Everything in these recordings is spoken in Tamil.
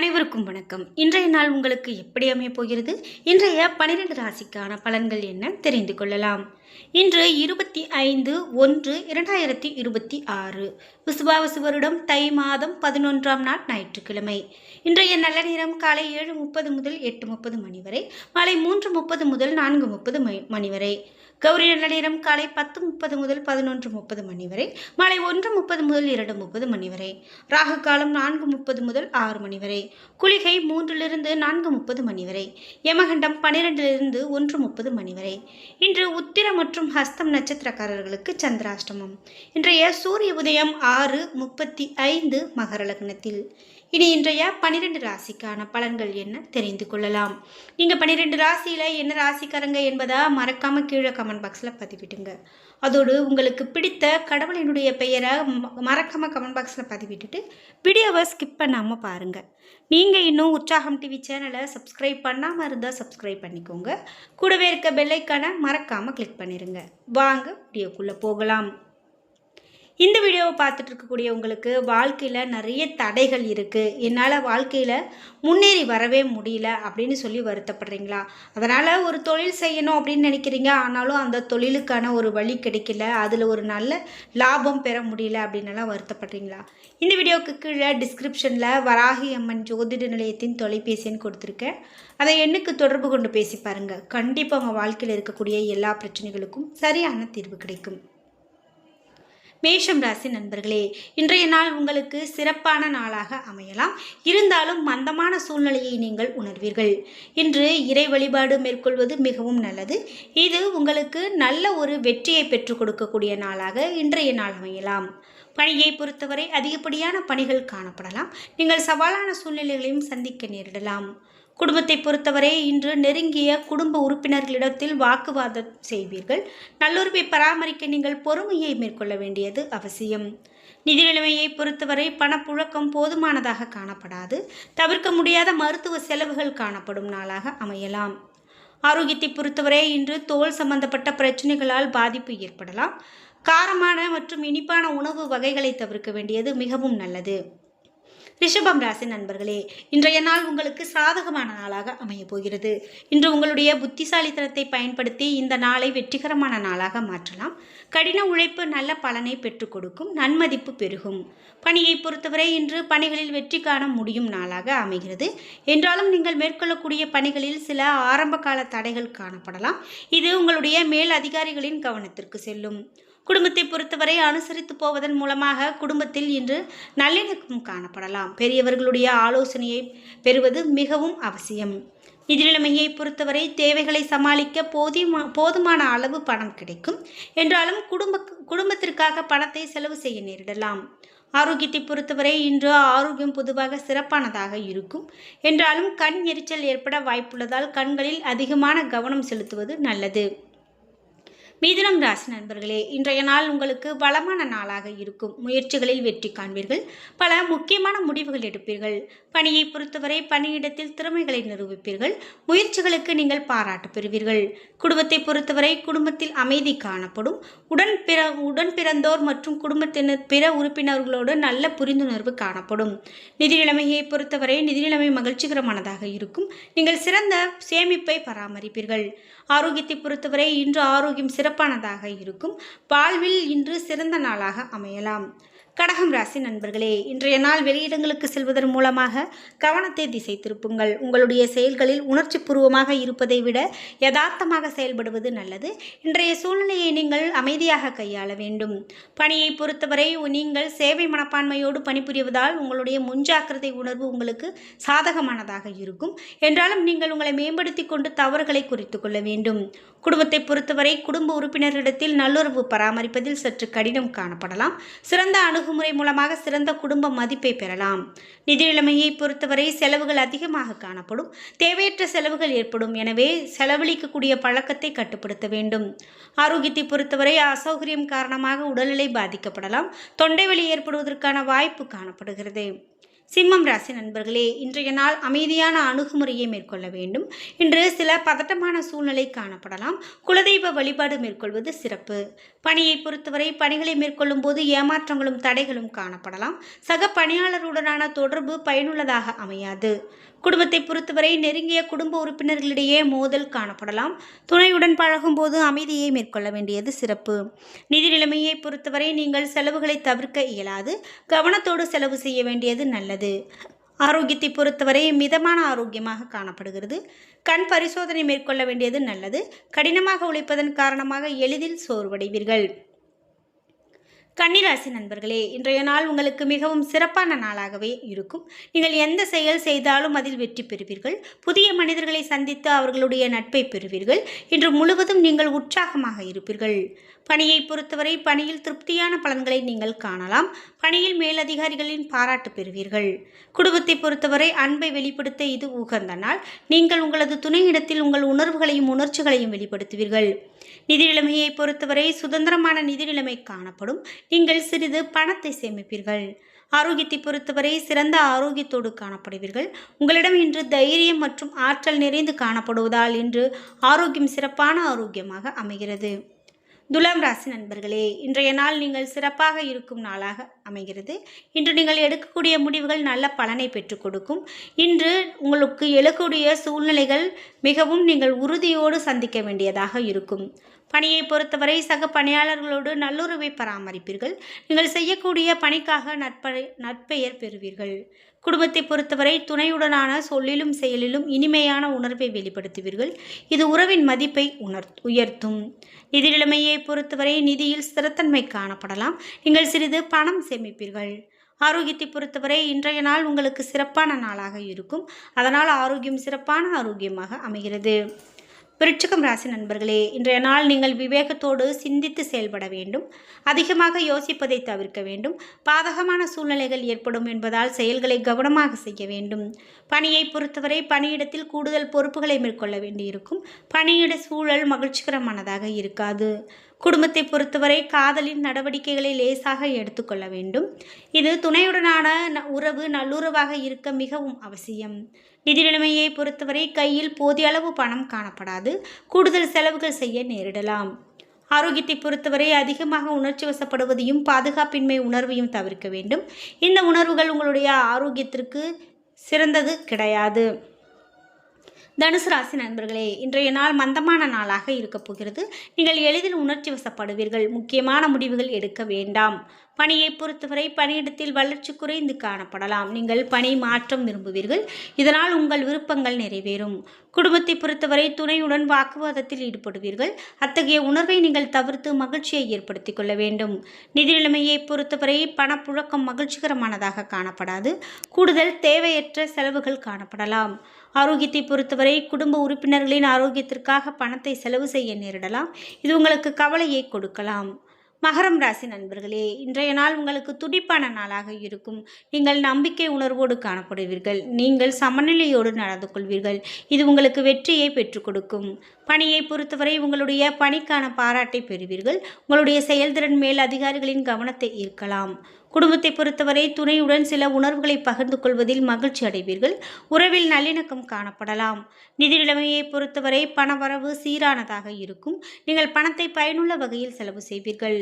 அனைவருக்கும் வணக்கம். இன்றைய நாள் உங்களுக்கு எப்படி அமையப் போகிறது? இன்றைய 12 ராசிக்கான பலன்கள் என்ன தெரிந்து கொள்ளலாம். இன்று 25/1/2026 விசுவாவசு வருடம் தை மாதம் 11ஆம் நாள் ஞாயிற்றுக்கிழமை. இன்றைய நல்ல நேரம் காலை 7:30 முதல் 8:30 மணி வரை, மாலை 3:30 முதல் 4:30 மணி வரை. கௌரி நல்ல நேரம் காலை 10:30 முதல் 11:30 மணி வரை, மாலை 1:30 முதல் 2:30 மணி வரை. ராகு காலம் 4:30 முதல் 6 மணி வரை. குளிகை 3 4:30 மணி வரை. யமகண்டம் 12 1:30 மணி வரை. இன்று உத்திர மற்றும் ஹஸ்தம் நட்சத்திரக்காரர்களுக்கு சந்திராஷ்டமம். இன்றைய சூரிய உதயம் 6:35 மகர லக்னத்தில். இனி இன்றைய 12 ராசிக்கான பலன்கள் என்ன தெரிந்து கொள்ளலாம். நீங்கள் 12 ராசியில் என்ன ராசிக்காரங்க என்பதை மறக்காமல் கீழே கமெண்ட் பாக்ஸில் பதிவிட்டுங்க. அதோடு உங்களுக்கு பிடித்த கடவுளினுடைய பெயரை மறக்காமல் கமெண்ட் பாக்ஸில் பதிவிட்டுட்டு வீடியோவை ஸ்கிப் பண்ணாமல் பாருங்கள். நீங்கள் இன்னும் உற்சாகம் டிவி சேனலை சப்ஸ்கிரைப் பண்ணாமல் இருந்தால் சப்ஸ்கிரைப் பண்ணிக்கோங்க. கூடவே இருக்க பெல்லைக்கான மறக்காமல் கிளிக் பண்ணிடுங்க. வாங்க வீடியோக்குள்ளே போகலாம். இந்த வீடியோவை பார்த்துட்டு இருக்கக்கூடிய உங்களுக்கு வாழ்க்கையில் நிறைய தடைகள் இருக்குது, என்னால் வாழ்க்கையில் முன்னேறி வரவே முடியல அப்படின்னு சொல்லி வருத்தப்படுறீங்களா? அதனால் ஒரு தொழில் செய்யணும் அப்படின்னு நினைக்கிறீங்க, ஆனாலும் அந்த தொழிலுக்கான ஒரு வழி கிடைக்கல, அதில் ஒரு நல்ல லாபம் பெற முடியல அப்படின்னலாம் வருத்தப்படுறீங்களா? இந்த வீடியோவுக்கு கீழே டிஸ்கிரிப்ஷனில் வராகி அம்மன் ஜோதிட நிலையத்தின் தொலைபேசின்னு கொடுத்துருக்கேன். அதை எண்ணுக்கு தொடர்பு கொண்டு பேசி பாருங்கள். கண்டிப்பாக உங்கள் வாழ்க்கையில் இருக்கக்கூடிய எல்லா பிரச்சனைகளுக்கும் சரியான தீர்வு கிடைக்கும். மேஷம் ராசி நண்பர்களே, இன்றைய நாள் உங்களுக்கு சிறப்பான நாளாக அமையலாம். இருந்தாலும் மந்தமான சூழ்நிலையை நீங்கள் உணர்வீர்கள். இன்று இறை வழிபாடு மேற்கொள்வது மிகவும் நல்லது. இது உங்களுக்கு நல்ல ஒரு வெற்றியை பெற்றுக் கொடுக்கக்கூடிய நாளாக இன்றைய நாள் அமையலாம். பணியை பொறுத்தவரை அதிகப்படியான பணிகள் காணப்படலாம். நீங்கள் சவாலான சூழ்நிலைகளையும் சந்திக்க நேரிடலாம். குடும்பத்தை பொறுத்தவரை இன்று நெருங்கிய குடும்ப உறுப்பினர்களிடத்தில் வாக்குவாதம் செய்வீர்கள். நல்லுறவை பராமரிக்க நீங்கள் பொறுமையை மேற்கொள்ள வேண்டியது அவசியம். நிதி நிலைமையை பொறுத்தவரை பணப்புழக்கம் போதுமானதாக காணப்படாது. தவிர்க்க முடியாத மருத்துவ செலவுகள் காணப்படும் நாளாக அமையலாம். ஆரோக்கியத்தை பொறுத்தவரை இன்று தோல் சம்பந்தப்பட்ட பிரச்சனைகளால் பாதிப்பு ஏற்படலாம். காரமான மற்றும் இனிப்பான உணவு வகைகளை தவிர்க்க வேண்டியது மிகவும் நல்லது. ரிஷபம் ராசி நண்பர்களே, இன்றைய நாள் உங்களுக்கு சாதகமான நாளாக அமைய போகிறது. இன்று உங்களுடைய புத்திசாலித்தனத்தை பயன்படுத்தி இந்த நாளை வெற்றிகரமான நாளாக மாற்றலாம். கடின உழைப்பு நல்ல பலனை பெற்றுக் கொடுக்கும். நன்மதிப்பு பெருகும். பணியை பொறுத்தவரை இன்று பணிகளில் வெற்றி காண முடியும் நாளாக அமைகிறது. என்றாலும் நீங்கள் மேற்கொள்ளக்கூடிய பணிகளில் சில ஆரம்ப கால தடைகள் காணப்படலாம். இது உங்களுடைய மேல் அதிகாரிகளின் கவனத்திற்கு செல்லும். குடும்பத்தை பொறுத்தவரை அனுசரித்து போவதன் மூலமாக குடும்பத்தில் இன்று நல்லிணக்கம் காணப்படலாம். பெரியவர்களுடைய ஆலோசனையை பெறுவது மிகவும் அவசியம். நிதி நிலைமையை பொறுத்தவரை தேவைகளை சமாளிக்க போதுமான அளவு பணம் கிடைக்கும். என்றாலும் குடும்பத்திற்காக பணத்தை செலவு செய்ய நேரிடலாம். ஆரோக்கியத்தை பொறுத்தவரை இன்று ஆரோக்கியம் பொதுவாக சிறப்பானதாக இருக்கும். என்றாலும் கண் எரிச்சல் ஏற்பட வாய்ப்புள்ளதால் கண்களில் அதிகமான கவனம் செலுத்துவது நல்லது. மிதுனம் ராசி நண்பர்களே, இன்றைய நாள் உங்களுக்கு வளமான நாளாக இருக்கும். முயற்சிகளில் வெற்றி காண்பீர்கள். பல முக்கியமான முடிவுகள் எடுப்பீர்கள். பணியை பொறுத்தவரை பணியிடத்தில் திறமைகளை நிரூபிப்பீர்கள். முயற்சிகளுக்கு நீங்கள் பாராட்டு பெறுவீர்கள். குடும்பத்தை பொறுத்தவரை குடும்பத்தில் அமைதி காணப்படும். உடன் பிறந்தோர் மற்றும் குடும்பத்தினர் பிற உறுப்பினர்களோடு நல்ல புரிந்துணர்வு காணப்படும். நிதி நிலைமையை பொறுத்தவரை நிதி நிலைமை மகிழ்ச்சிகரமானதாக இருக்கும். நீங்கள் சிறந்த சேமிப்பை பராமரிப்பீர்கள். ஆரோக்கியத்தை பொறுத்தவரை இன்று ஆரோக்கியம் சிறப்பானதாக இருக்கும். வாழ்வில் இன்று சிறந்த நாளாக அமையலாம். கடகம் ராசி நண்பர்களே, இன்றைய நாள் வெளியிடங்களுக்கு செல்வதன் மூலமாக கவனத்தை திசை திருப்புங்கள். உங்களுடைய செயல்களில் உணர்ச்சி பூர்வமாக இருப்பதை விட யதார்த்தமாக செயல்படுவது நல்லது. இன்றைய சூழ்நிலையை நீங்கள் அமைதியாக கையாள வேண்டும். பணியை பொறுத்தவரை நீங்கள் சேவை மனப்பான்மையோடு பணிபுரிவதால் உங்களுடைய முன்ஜாக்கிரதை உணர்வு உங்களுக்கு சாதகமானதாக இருக்கும். என்றாலும் நீங்கள் உங்களை மேம்படுத்தி கொண்டு தவறுகளை குறித்து கொள்ள வேண்டும். குடும்பத்தை பொறுத்தவரை குடும்ப உறுப்பினர்களிடத்தில் நல்லுறவு பராமரிப்பதில் சற்று கடினம் காணப்படலாம். சிறந்த அணுகுமுறை மூலமாக சிறந்த குடும்ப மதிப்பை பெறலாம். நிதி நிலைமையை பொறுத்தவரை செலவுகள் அதிகமாக காணப்படும். தேவையற்ற செலவுகள் ஏற்படும். எனவே செலவழிக்கக்கூடிய பழக்கத்தை கட்டுப்படுத்த வேண்டும். ஆரோக்கியத்தை பொறுத்தவரை அசௌகரியம் காரணமாக உடல்நிலை பாதிக்கப்படலாம். தொண்டை வலி ஏற்படுவதற்கான வாய்ப்பு காணப்படுகிறது. சிம்மம் ராசி நண்பர்களே, இன்றைய நாள் அமைதியான அணுகுமுறையை மேற்கொள்ள வேண்டும். இன்று சில பதட்டமான சூழ்நிலை காணப்படலாம். குலதெய்வ வழிபாடு மேற்கொள்வது சிறப்பு. பணியை பொறுத்தவரை பணிகளை மேற்கொள்ளும் போது ஏமாற்றங்களும் தடைகளும் காணப்படலாம். சக பணியாளருடனான தொடர்பு பயனுள்ளதாக அமையாது. குடும்பத்தை பொறுத்தவரை நெருங்கிய குடும்ப உறுப்பினர்களிடையே மோதல் காணப்படலாம். துணையுடன் பழகும்போது அமைதியை மேற்கொள்ள வேண்டியது சிறப்பு. நிதி நிலைமையை பொறுத்தவரை நீங்கள் செலவுகளை தவிர்க்க இயலாது. கவனத்தோடு செலவு செய்ய வேண்டியது நல்லது. ஆரோக்கியத்தை பொறுத்தவரை மிதமான ஆரோக்கியமாக காணப்படுகிறது. கண் பரிசோதனை மேற்கொள்ள வேண்டியது நல்லது. கடினமாக உழைப்பதன் காரணமாக எளிதில் சோர்வடைவீர்கள். கன்னிராசி நண்பர்களே, இன்றைய நாள் உங்களுக்கு மிகவும் சிறப்பான நாளாகவே இருக்கும். நீங்கள் எந்த செயல் செய்தாலும் அதில் வெற்றி பெறுவீர்கள். புதிய மனிதர்களை சந்தித்து அவர்களுடைய நட்பை பெறுவீர்கள். இன்று முழுவதும் நீங்கள் உற்சாகமாக இருப்பீர்கள். பணியை பொறுத்தவரை பணியில் திருப்தியான பலன்களை நீங்கள் காணலாம். பணியில் மேலதிகாரிகளின் பாராட்டு பெறுவீர்கள். குடும்பத்தை பொறுத்தவரை அன்பை வெளிப்படுத்த இது உகந்த நாள். நீங்கள் உங்களது துணையிடத்தில் உங்கள் உணர்வுகளையும் உணர்ச்சிகளையும் வெளிப்படுத்துவீர்கள். நிதி நிலைமையை பொறுத்தவரை சுதந்திரமான நிதி நிலைமை காணப்படும். நீங்கள் சிறிது பணத்தை சேமிப்பீர்கள். ஆரோக்கியத்தை பொறுத்தவரை சிறந்த ஆரோக்கியத்தோடு காணப்படுவீர்கள். உங்களிடம் இன்று தைரியம் மற்றும் ஆற்றல் நிறைந்து காணப்படுவதால் இன்று ஆரோக்கியம் சிறப்பான ஆரோக்கியமாக அமைகிறது. துலாம் ராசி நண்பர்களே, இன்றைய நாள் நீங்கள் சிறப்பாக இருக்கும் நாளாக அமைகிறது. இன்று நீங்கள் எடுக்கக்கூடிய முடிவுகள் நல்ல பலனை பெற்றுக் கொடுக்கும். இன்று உங்களுக்கு எழக்கூடிய சூழ்நிலைகள் மிகவும் நீங்கள் உறுதியோடு சந்திக்க வேண்டியதாக இருக்கும். பணியை பொறுத்தவரை சக பணியாளர்களோடு நல்லுறவை பராமரிப்பீர்கள். நீங்கள் செய்யக்கூடிய பணிக்காக நற்பெயர் பெறுவீர்கள். குடும்பத்தை பொறுத்தவரை துணையுடனான சொல்லிலும் செயலிலும் இனிமையான உணர்வை வெளிப்படுத்துவீர்கள். இது உறவின் மதிப்பை உயர்த்தும். நிதி நிலைமையை பொறுத்தவரை நிதியில் ஸ்திரத்தன்மை காணப்படலாம். நீங்கள் சிறிது பணம் சேமிப்பீர்கள். ஆரோக்கியத்தை பொறுத்தவரை இன்றைய நாள் உங்களுக்கு சிறப்பான நாளாக இருக்கும். அதனால் ஆரோக்கியம் சிறப்பான ஆரோக்கியமாக அமைகிறது. விருச்சிகம் ராசி நண்பர்களே, இன்றைய நாள் நீங்கள் விவேகத்தோடு சிந்தித்து செயல்பட வேண்டும். அதிகமாக யோசிப்பதை தவிர்க்க வேண்டும். பாதகமான சூழ்நிலைகள் ஏற்படும் என்பதால் செயல்களை கவனமாக செய்ய வேண்டும். பணியை பொறுத்தவரை பணியிடத்தில் கூடுதல் பொறுப்புகளை மேற்கொள்ள வேண்டியிருக்கும். பணியிட சூழல் மகிழ்ச்சிகரமானதாக இருக்காது. குடும்பத்தை பொறுத்தவரை காதலின் நடவடிக்கைகளை லேசாக எடுத்துக்கொள்ள வேண்டும். இது துணையுடனான உறவு நல்லுறவாக இருக்க மிகவும் அவசியம். நிதி நிலைமையை பொறுத்தவரை கையில் போதிய அளவு பணம் காணப்படாது. கூடுதல் செலவுகள் செய்ய நேரிடலாம். ஆரோக்கியத்தை பொறுத்தவரை அதிகமாக உணர்ச்சி வசப்படுவதையும் பாதுகாப்பின்மை உணர்வையும் தவிர்க்க வேண்டும். இந்த உணர்வுகள் உங்களுடைய ஆரோக்கியத்திற்கு சிறந்தது கிடையாது. தனுசு ராசி நண்பர்களே, இன்றைய நாள் மந்தமான நாளாக இருக்கப் போகிறது. நீங்கள் எளிதில் உணர்ச்சி வசப்படுவீர்கள். முக்கியமான முடிவுகள் எடுக்க வேண்டாம். பணியை பொறுத்தவரை பணியிடத்தில் வளர்ச்சி குறைந்து காணப்படலாம். நீங்கள் பணி மாற்றம் விரும்புவீர்கள். இதனால் உங்கள் விருப்பங்கள் நிறைவேறும். குடும்பத்தை பொறுத்தவரை துணையுடன் வாக்குவாதத்தில் ஈடுபடுவீர்கள். அத்தகைய உணர்வை நீங்கள் தவிர்த்து மகிழ்ச்சியை ஏற்படுத்திக் கொள்ள வேண்டும். நிதி நிலைமையை பொறுத்தவரை பணப்புழக்கம் மகிழ்ச்சிகரமானதாக காணப்படாது. கூடுதல் தேவையற்ற செலவுகள் காணப்படலாம். ஆரோக்கியத்தை பொறுத்தவரை குடும்ப உறுப்பினர்களின் ஆரோக்கியத்திற்காக பணத்தை செலவு செய்ய நேரிடலாம். இது உங்களுக்கு கவலையை கொடுக்கலாம். மகரம் ராசி நண்பர்களே, இன்றைய நாள் உங்களுக்கு துடிப்பான நாளாக இருக்கும். நீங்கள் நம்பிக்கை உணர்வோடு காணப்படுவீர்கள். நீங்கள் சமநிலையோடு நடந்து கொள்வீர்கள். இது உங்களுக்கு வெற்றியை பெற்றுக் கொடுக்கும். பணியை பொறுத்தவரை உங்களுடைய பணிக்கான பாராட்டை பெறுவீர்கள். உங்களுடைய செயல்திறன் மேல் அதிகாரிகளின் கவனத்தை ஈர்க்கலாம். குடும்பத்தை பொறுத்தவரை துணையுடன் சில உணர்வுகளை பகிர்ந்து கொள்வதில் மகிழ்ச்சி அடைவீர்கள். உறவில் நல்லிணக்கம் காணப்படலாம். நிதி நிலைமையை பொறுத்தவரை பணவரவு சீரானதாக இருக்கும். நீங்கள் பணத்தை பயனுள்ள வகையில் செலவு செய்வீர்கள்.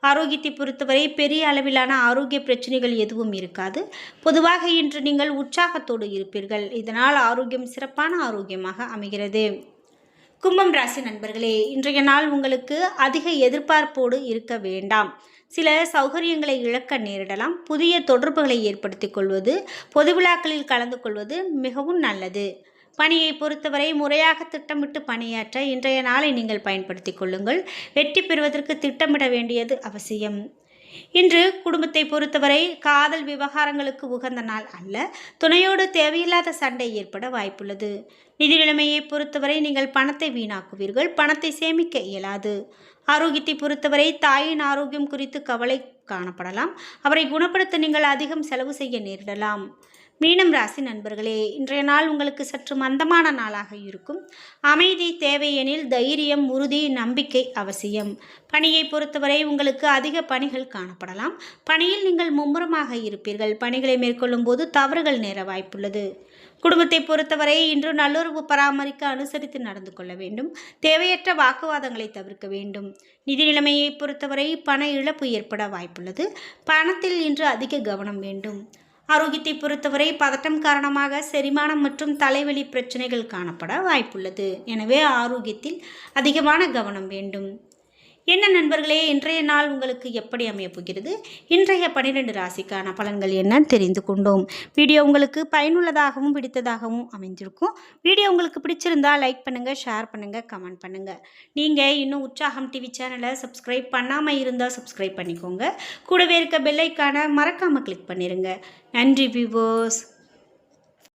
ஆரோக்கியத்தை பொறுத்தவரை பெரிய அளவிலான ஆரோக்கிய பிரச்சனைகள் எதுவும் இருக்காது. பொதுவாக இன்று நீங்கள் உற்சாகத்தோடு இருப்பீர்கள். இதனால் ஆரோக்கியம் சிறப்பான ஆரோக்கியமாக அமைகிறது. கும்பம் ராசி நண்பர்களே, இன்றைய நாள் உங்களுக்கு அதிக எதிர்பார்ப்போடு இருக்க வேண்டாம். சில சௌகரியங்களை இழக்க நேரிடலாம். புதிய தொடர்புகளை ஏற்படுத்திக் கொள்வது, பொது விழாக்களில் கலந்து கொள்வது மிகவும் நல்லது. பணியை பொறுத்தவரை முறையாக திட்டமிட்டு பணியாற்ற இன்றைய நாளை நீங்கள் பயன்படுத்திக் கொள்ளுங்கள். வெற்றி பெறுவதற்கு திட்டமிட வேண்டியது அவசியம். இன்று குடும்பத்தை பொறுத்தவரை காதல் விவகாரங்களுக்கு உகந்த நாள் அல்ல. துணையோடு தேவையில்லாத சண்டை ஏற்பட வாய்ப்புள்ளது. நிதி நிலைமையை பொறுத்தவரை நீங்கள் பணத்தை வீணாக்குவீர்கள். பணத்தை சேமிக்க இயலாது. ஆரோக்கியத்தை பொறுத்தவரை தாயின் ஆரோக்கியம் குறித்து கவலை காணப்படலாம். அவரை குணப்படுத்த நீங்கள் அதிகம் செலவு செய்ய நேரிடலாம். மீனம் ராசி நண்பர்களே, இன்றைய நாள் உங்களுக்கு சற்று மந்தமான நாளாக இருக்கும். அமைதி தேவை எனில் தைரியம், உறுதி, நம்பிக்கை அவசியம். பணியை பொறுத்தவரை உங்களுக்கு அதிக பணிகள் காணப்படலாம். பணியில் நீங்கள் மும்முரமாக இருப்பீர்கள். பணிகளை மேற்கொள்ளும் போது தவறுகள் நேர வாய்ப்புள்ளது. குடும்பத்தை பொறுத்தவரை இன்று நல்லுறவு பராமரிக்க அனுசரித்து நடந்து கொள்ள வேண்டும். தேவையற்ற வாக்குவாதங்களை தவிர்க்க வேண்டும். நிதி நிலைமையை பொறுத்தவரை பண இழப்பு ஏற்பட வாய்ப்புள்ளது. பணத்தில் இன்று அதிக கவனம் வேண்டும். ஆரோக்கியத்தை பொறுத்தவரை பதட்டம் காரணமாக செரிமானம் மற்றும் தலைவலி பிரச்சனைகள் காணப்பட வாய்ப்புள்ளது. எனவே ஆரோக்கியத்தில் அதிகமான கவனம் வேண்டும். என்ன நண்பர்களே, இன்றைய நாள் உங்களுக்கு எப்படி அமையப் போகிறது? இன்றைய 12 ராசிக்கான பலன்கள் என்னன்னு தெரிந்து கொண்டோம். வீடியோ உங்களுக்கு பயனுள்ளதாகவும் பிடித்ததாகவும் அமைஞ்சிருக்கும். வீடியோ உங்களுக்கு பிடிச்சிருந்தா லைக் பண்ணுங்கள், ஷேர் பண்ணுங்கள், கமெண்ட் பண்ணுங்கள். நீங்கள் இன்னும் உற்சாகம் டிவி சேனலை சப்ஸ்கிரைப் பண்ணாமல் இருந்தால் சப்ஸ்கிரைப் பண்ணிக்கோங்க. கூடவே இருக்க பெல் ஐக்கானை மறக்காமல் கிளிக் பண்ணிடுங்க. நன்றி வியூவர்ஸ்.